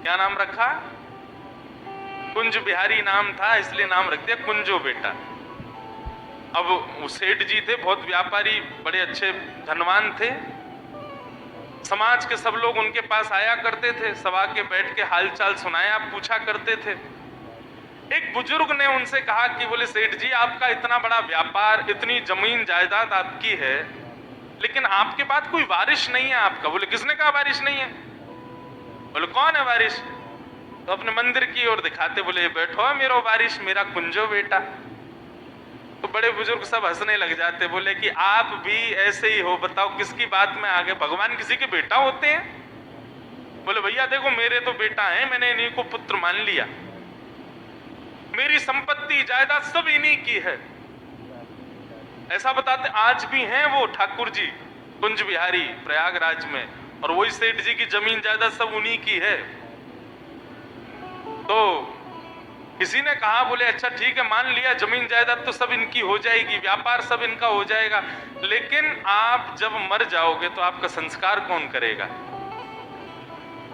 क्या नाम रखा? कुंज बिहारी नाम था, इसलिए नाम रख दिया कुंजो बेटा। अब सेठ जी थे, बहुत व्यापारी, बड़े अच्छे धनवान थे। समाज के सब लोग उनके पास आया करते थे, सभा के बैठ के हालचाल सुनाया पूछा करते थे। एक बुजुर्ग ने उनसे कहा कि बोले सेठ जी, आपका इतना बड़ा व्यापार, इतनी जमीन जायदाद आपकी है, लेकिन आपके बाद कोई वारिस नहीं है आपका। बोले किसने कहा वारिस नहीं है? बोले कौन है वारिस? तो अपने मंदिर की ओर दिखाते बोले बैठो है मेरा वारिस, मेरा कुंजो बेटा। तो बड़े बुजुर्ग सब हंसने लग जाते, बोले कि आप भी ऐसे ही हो, बताओ किसकी बात में आगे, भगवान किसी के बेटा होते हैं? बोले भैया देखो, मेरे तो बेटा है, मैंने इन्हीं को पुत्र मान लिया, मेरी संपत्ति जायदाद सब इन्हीं की है। ऐसा बताते। आज भी हैं वो ठाकुर जी कुंज बिहारी प्रयागराज में, और वही सेठ जी की जमीन जायदाद सब उन्हीं की है। तो किसी ने कहा, बोले अच्छा ठीक है मान लिया, जमीन जायदाद तो सब इनकी हो जाएगी, व्यापार सब इनका हो जाएगा, लेकिन आप जब मर जाओगे तो आपका संस्कार कौन करेगा?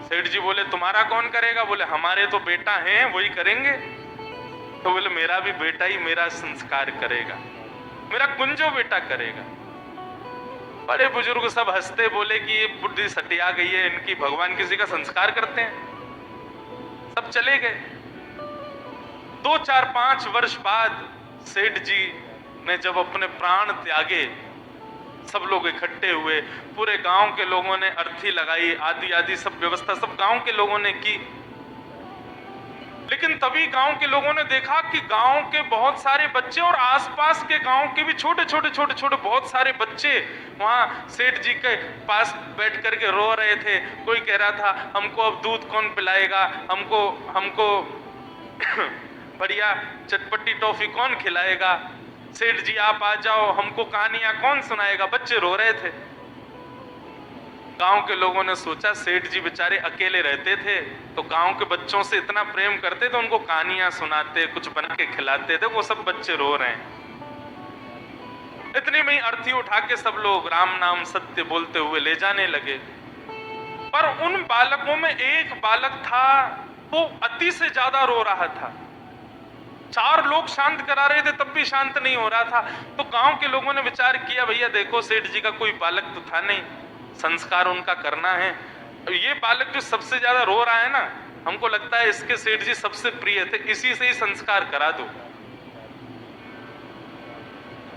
सेठ जी बोले तुम्हारा कौन करेगा? बोले हमारे तो बेटा हैं, वही करेंगे। तो बोले मेरा भी बेटा ही मेरा संस्कार करेगा, मेरा कुंजो बेटा करेगा। बड़े बुजुर्ग सब हंसते, बोले कि ये बुद्धि सटिया गई है इनकी, भगवान किसी का संस्कार करते हैं। सब चले गए। 2-4-5 वर्ष बाद सेठ जी ने जब अपने प्राण त्यागे, सब लोग इकट्ठे हुए, पूरे गांव के लोगों ने अर्थी लगाई, आदि आदि सब व्यवस्था सब गांव के लोगों ने की। लेकिन तभी गांव के लोगों ने देखा कि गांव के बहुत सारे बच्चे और आसपास के गांव के भी छोटे छोटे बहुत सारे बच्चे वहां सेठ जी के पास बैठ करके रो रहे थे। कोई कह रहा था हमको अब दूध कौन पिलाएगा, हमको बढ़िया चटपटी टॉफी कौन खिलाएगा, सेठ जी आप आ जाओ, हमको कहानियां कौन सुनाएगा। बच्चे रो रहे थे। गांव के लोगों ने सोचा सेठ जी बेचारे अकेले रहते थे, तो गांव के बच्चों से इतना प्रेम करते थे, उनको कहानियां सुनाते, कुछ बना के खिलाते थे, वो सब बच्चे रो रहे हैं। इतने में ही अर्थी उठा के सब लोग राम नाम सत्य बोलते हुए ले जाने लगे। पर उन बालकों में एक बालक था, वो अति से ज्यादा रो रहा था। 4 लोग शांत करा रहे थे तब भी शांत नहीं हो रहा था। तो गांव के लोगों ने विचार किया, भैया देखो सेठ जी का कोई बालक तो था नहीं, संस्कार उनका करना है, ये बालक जो सबसे ज्यादा रो रहा है ना, हमको लगता है इसके सेठ जी सबसे प्रिय थे, इसी से ही संस्कार करा दो।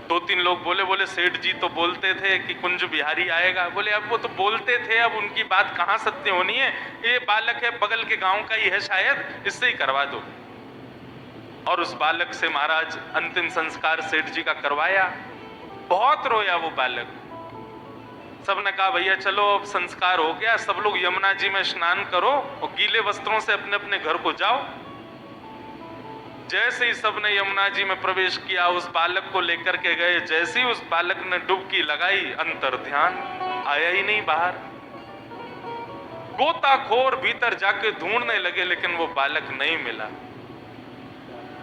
2-3 लोग बोले सेठ जी तो बोलते थे कि कुंज बिहारी आएगा। बोले अब वो तो बोलते थे, अब उनकी बात कहां सत्य होनी है, ये बालक है बगल के गांव का ही है शायद, इससे ही करवा दो। और उस बालक से महाराज अंतिम संस्कार सेठ जी का करवाया। बहुत रोया वो बालक। सबने कहा भैया चलो अब संस्कार हो गया, सब लोग यमुना जी में स्नान करो और गीले वस्त्रों से अपने अपने घर को जाओ। जैसे ही सबने यमुना जी में प्रवेश किया, उस बालक को लेकर के गए, जैसे ही उस बालक ने डुबकी लगाई, अंतर ध्यान, आया ही नहीं बाहर। गोताखोर भीतर जाके ढूंढने लगे, लेकिन वो बालक नहीं मिला।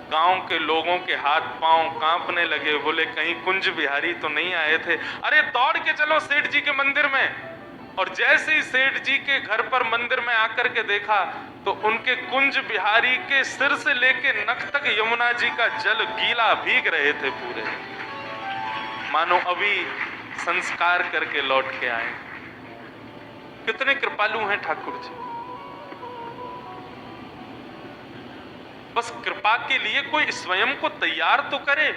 गांव के लोगों के हाथ पांव कांपने लगे, बोले कहीं कुंज बिहारी तो नहीं आए थे। अरे दौड़ के चलो सेठ जी के मंदिर में। और जैसे ही सेठ जी के घर पर मंदिर में आकर के देखा, तो उनके कुंज बिहारी के सिर से लेके नख तक यमुना जी का जल गीला भीग रहे थे पूरे, मानो अभी संस्कार करके लौट के आए। कितने कृपालु हैं ठाकुर जी। बस कृपा के लिए कोई स्वयं को तैयार तो करे।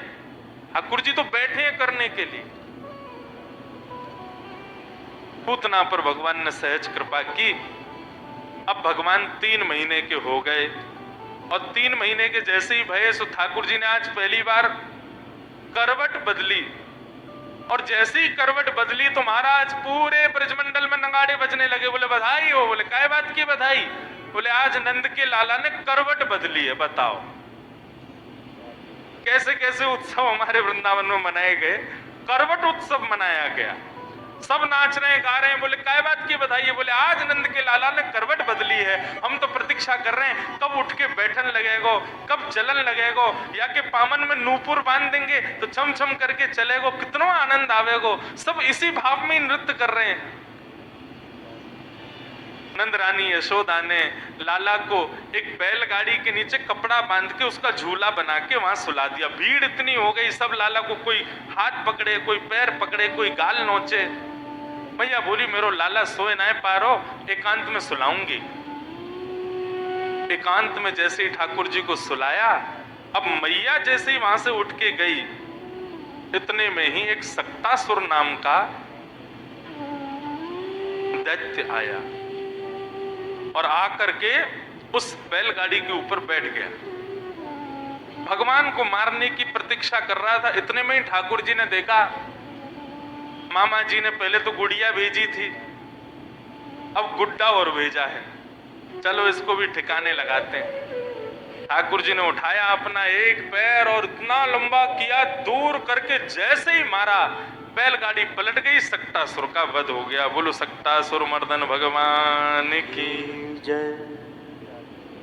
ठाकुर जी तो बैठे हैं करने के लिए। पूतना पर भगवान ने सहज कृपा की। अब भगवान 3 महीने के हो गए, और 3 महीने के जैसे ही भये, सो ठाकुर जी ने आज पहली बार करवट बदली। और जैसे ही करवट बदली तो महाराज पूरे ब्रजमंडल में नगाड़े बजने लगे। बोले बधाई हो। बोले काय बात की बधाई? बोले आज नंद के लाला ने करवट बदली है। बताओ कैसे कैसे उत्सव हमारे वृंदावन में मनाए गए। करवट उत्सव मनाया गया, सब नाच रहे गा रहे हैं। बोले काय बात की बधाई है? बोले आज नंद के लाला ने करवट बदली है, हम तो प्रतीक्षा कर रहे हैं कब उठ के बैठन लगेगो, कब चलन लगेगो, या के पामन में नूपुर बांध देंगे तो छम छम करके चलेगो, कितना आनंद आवेगो। सब इसी भाव में नृत्य कर रहे हैं। नंद रानी यशोदा ने लाला को एक बैलगाड़ी के नीचे कपड़ा बांध के उसका झूला बना के वहां सुला दिया। भीड़ इतनी हो गई, सब लाला को कोई हाथ पकड़े, कोई पैर पकड़े, कोई गाल नोचे। मैया बोली मेरो लाला सोए ना पारो, एकांत में सुलाऊंगी। एकांत में जैसे ही ठाकुर जी को सुलाया, अब मैया जैसे ही वहां से उठ के गई, इतने में ही एक सक्तासुर नाम का दैत्य आया और आकर के उस बैलगाड़ी के ऊपर बैठ गया। भगवान को मारने की प्रतीक्षा कर रहा था। इतने में ही ठाकुर जी ने देखा, मामा जी ने पहले तो गुड़िया भेजी थी, अब गुड्डा और भेजा है, चलो इसको भी ठिकाने लगाते हैं। ठाकुर जी ने उठाया अपना एक पैर और इतना लंबा किया, दूर करके जैसे ही मारा, बैलगाड़ी पलट गई, सक्तासुर का वध हो गया। बोलो सक्तासुर मर्दन भगवान की जय।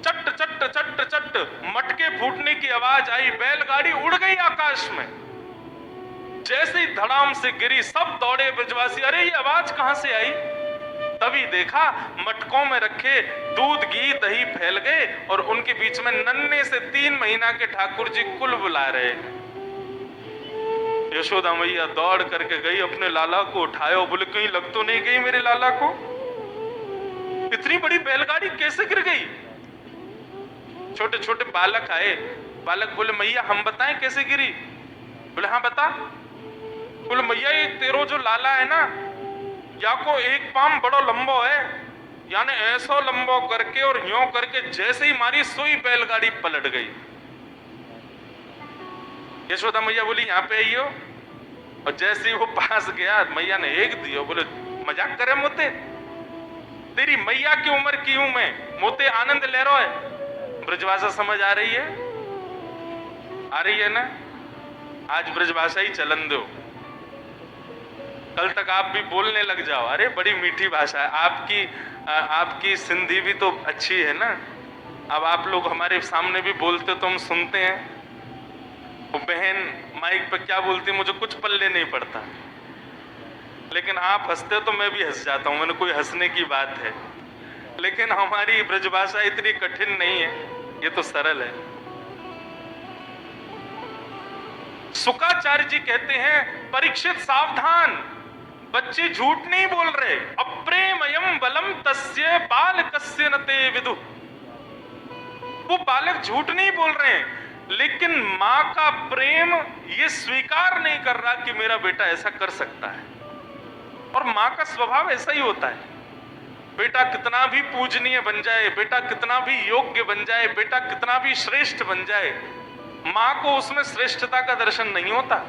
चट चट चट चट मटके फूटने की आवाज आई, बैलगाड़ी उड़ गई आकाश में। जैसे ही धड़ाम से गिरी, सब दौड़े ब्रजवासी, अरे ये आवाज कहां से आई? तभी देखा मटकों में रखे दूध घी दही फैल गए और उनके बीच में नन्हे से 3 महीना के ठाकुर जी कुल बुला रहे हैं। यशोदा मैया दौड़ करके गई, अपने लाला को उठाया, बोले कहीं लग तो नहीं गई मेरे लाला को? इतनी बड़ी बैलगाड़ी कैसे गिर गई? छोटे छोटे बालक आए, बालक बोले मैया हम बताएं कैसे गिरी? बोले हाँ बता। बोले मैया ये तेरो जो लाला है ना, या को एक पाम बड़ो लंबो है, यानी ऐसो लंबो करके और यूं करके जैसे ही मारी सोई बैलगाड़ी पलट गई। यशोदा मैया बोली यहाँ पे आइयो, और जैसे ही वो पास गया, मैया ने एक दियो। बोले मजाक करे मोते, तेरी मैया की उम्र की हूं मैं, मोते आनंद ले रहा है। ब्रजभाषा समझ आ रही है? आ रही है ना? आज ब्रजभाषा ही चलन दो, कल तक आप भी बोलने लग जाओ। अरे बड़ी मीठी भाषा है आपकी सिंधी भी तो अच्छी है ना। अब आप लोग हमारे सामने भी बोलते तो हम सुनते हैं। वो बहन माइक पे क्या बोलती है मुझे कुछ पल्ले नहीं पड़ता, लेकिन आप हंसते तो मैं भी हंस जाता हूं। मैंने कोई हंसने की बात है, लेकिन हमारी ब्रजभाषा इतनी कठिन नहीं है, ये तो सरल है। शुक्राचार्य जी कहते हैं परीक्षित सावधान, बच्चे झूठ नहीं बोल रहे। अप्रेमयम बलम तस्य बालकस्य न ते विदु। वो बालक झूठ नहीं बोल रहे हैं, लेकिन मां का प्रेम ये स्वीकार नहीं कर रहा कि मेरा बेटा ऐसा कर सकता है। और मां का स्वभाव ऐसा ही होता है। बेटा कितना भी पूजनीय बन जाए, बेटा कितना भी योग्य बन जाए, बेटा कितना भी श्रेष्ठ बन जाए, मां को उसमें श्रेष्ठता का दर्शन नहीं होता।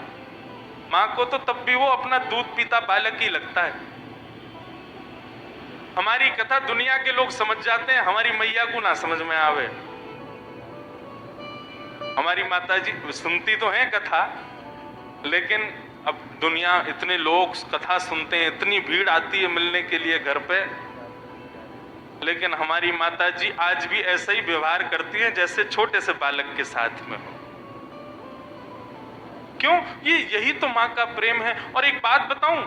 मां को तो तब भी वो अपना दूध पीता बालक ही लगता है। हमारी कथा दुनिया के लोग समझ जाते हैं, हमारी मैया को ना समझ में आवे। हमारी माता जी सुनती तो हैं कथा, लेकिन अब दुनिया इतने लोग कथा सुनते हैं, इतनी भीड़ आती है मिलने के लिए घर पे, लेकिन हमारी माता जी आज भी ऐसा ही व्यवहार करती हैं जैसे छोटे से बालक के साथ में हो। क्यों? यही तो मां का प्रेम है। और एक बात बताऊं,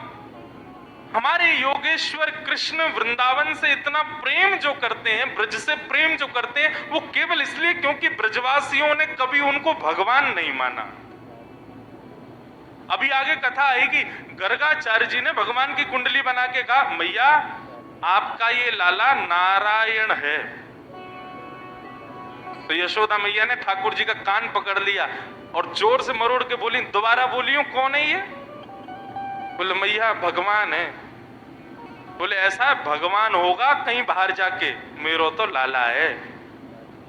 हमारे योगेश्वर कृष्ण वृंदावन से इतना प्रेम जो करते हैं, ब्रज से प्रेम जो करते हैं, वो केवल इसलिए क्योंकि ब्रजवासियों ने कभी उनको भगवान नहीं माना। अभी आगे कथा आएगी, गर्गाचार्य जी ने भगवान की कुंडली बना के कहा मैया आपका ये लाला नारायण है। तो यशोदा मैया ने ठाकुर जी का कान पकड़ लिया और जोर से मरोड़ के बोली, दोबारा बोलियो कौन है ये? बोले मैया भगवान है। बोले ऐसा भगवान होगा कहीं बाहर जाके, मेरो तो लाला है।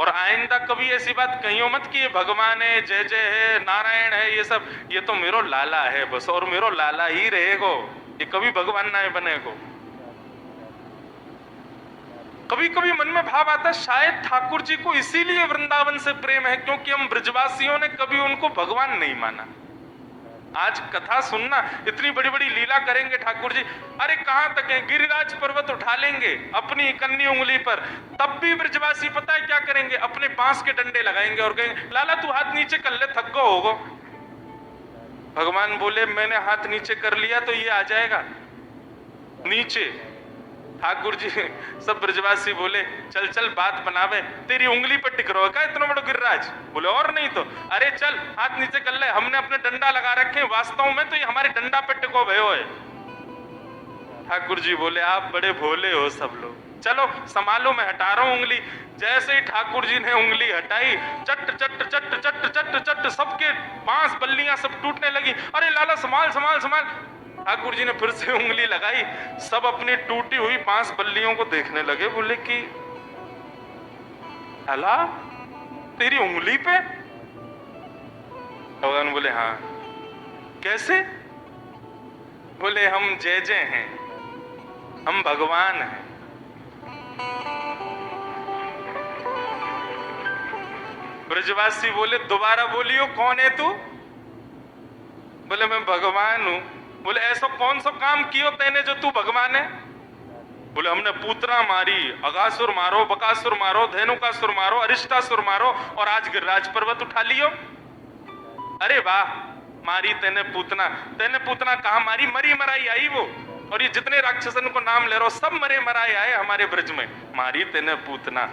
और आइंदा कभी ऐसी बात कहियो मत कि ये भगवान है, जय जय है, नारायण है, ये सब, ये तो मेरो लाला है बस, और मेरो लाला ही रहेगो, ये कभी भगवान ना बनेगो। कभी कभी मन में भाव आता शायद ठाकुर जी को इसीलिए वृंदावन से प्रेम है क्योंकि हम ब्रजवासियों ने कभी उनको भगवान नहीं माना। आज कथा सुनना, इतनी बड़ी बड़ी लीला करेंगे ठाकुर जी, अरे कहां तक है, गिरिराज पर्वत उठा लेंगे अपनी कन्नी उंगली पर, तब भी ब्रजवासी पता है क्या करेंगे, अपने बांस के डंडे लगाएंगे और कहेंगे लाला तू हाथ नीचे कर ले, थक गो होगो। भगवान बोले मैंने हाथ नीचे कर लिया तो ये आ जाएगा नीचे, ठाकुर जी सब ब्रजवासी बोले चल चल बात बनावे, तेरी उंगली पर टिक रहो का इतना बड़ा गिरिराज? बोले और नहीं तो। अरे चल हाथ नीचे कर ले, हमने अपने डंडा लगा रखे, वास्तव में तो ये हमारे डंडा पे टिको भयो है। ठाकुर जी बोले आप बड़े भोले हो सब लोग, चलो संभालो मैं हटा रहा हूं उंगली। जैसे ही ठाकुर जी ने उंगली हटाई, चट चट चट चट चट चट सबके बांस बल्लियां सब टूटने लगी। अरे लाला संभाल संभाल संभाल। ठाकुर जी ने फिर से उंगली लगाई, सब अपनी टूटी हुई बांस बल्लियों को देखने लगे, बोले कि लाला तेरी उंगली पे? भगवान बोले हाँ। कैसे? बोले हम जय जय हैं, हम भगवान हैं। ब्रजवासी बोले दोबारा बोलियो कौन है तू? बोले मैं भगवान हूं। बोले ऐसा कौन सा काम कियो तैने जो तू भगवान है? बोले हमने पूतना मारी, अगासुर मारो, बकासुर मारो, धेनुकासुर मारो, अरिष्टासुर मारो और आज गिरिराज पर्वत उठा लियो। अरे वाह, मारी तेने पूतना कहा मारी? मरी मराई आई वो। और ये जितने राक्षसन को नाम ले रहा हो सब मरे मराए आए हमारे ब्रज में, मारी तेने पूतना।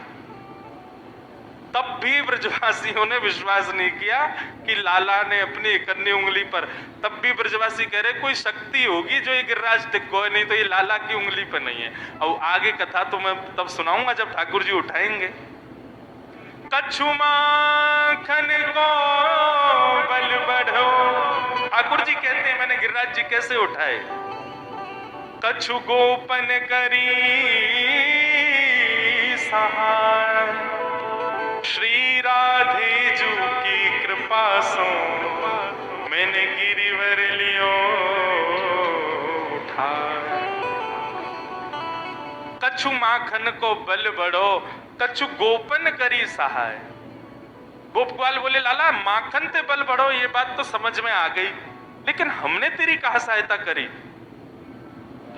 तब भी ब्रजवासियों ने विश्वास नहीं किया कि लाला ने अपनी इकन्नी उंगली पर। तब भी ब्रजवासी कह रहे कोई शक्ति होगी जो ये गिरिराज टिको है, नहीं तो ये लाला की उंगली पर नहीं है। और आगे कथा तो मैं तब सुनाऊंगा जब ठाकुर जी उठाएंगे। कछु माखन को बल बढ़ो, ठाकुर जी कहते हैं मैंने गिरिराज जी कैसे उठाए। कछु गोपन करी सहाय, श्री राधे जू की कृपा सो मैंने गिरिवर लियो उठा। कछु माखन को बल बढ़ो, कछु गोपन करी सहाय। गोपवाल बोले लाला माखन ते बल बढ़ो ये बात तो समझ में आ गई, लेकिन हमने तेरी कहा सहायता करी?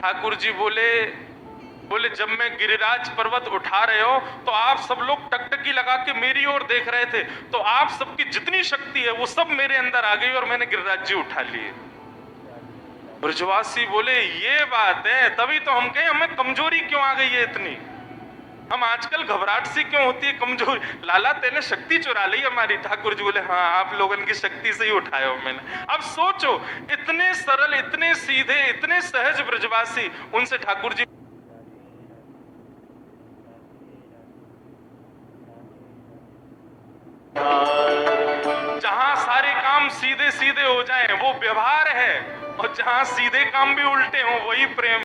ठाकुर जी बोले जब मैं गिरिराज पर्वत उठा रहे हो तो आप सब लोग टकटकी लगा के मेरी ओर देख रहे थे, तो आप सबकी जितनी शक्ति है वो सब मेरे अंदर आ गई और मैंने गिरिराज जी उठा लिए। ब्रजवासी बोले ये बात है, तभी तो हम कहें हमें कमजोरी क्यों आ गई है इतनी, हम आजकल घबराहट सी क्यों होती है कमजोरी? लाला तेने शक्ति चुरा ली हमारी। ठाकुर जी बोले हाँ आप लोगों की शक्ति से ही उठाया हो मैंने। अब सोचो इतने सरल, इतने सीधे, इतने सहज ब्रजवासी, उनसे ठाकुर जी जहां सारे काम सीधे सीधे हो जाएं वो व्यवहार है, और जहां सीधे काम भी उल्टे हों वही प्रेम।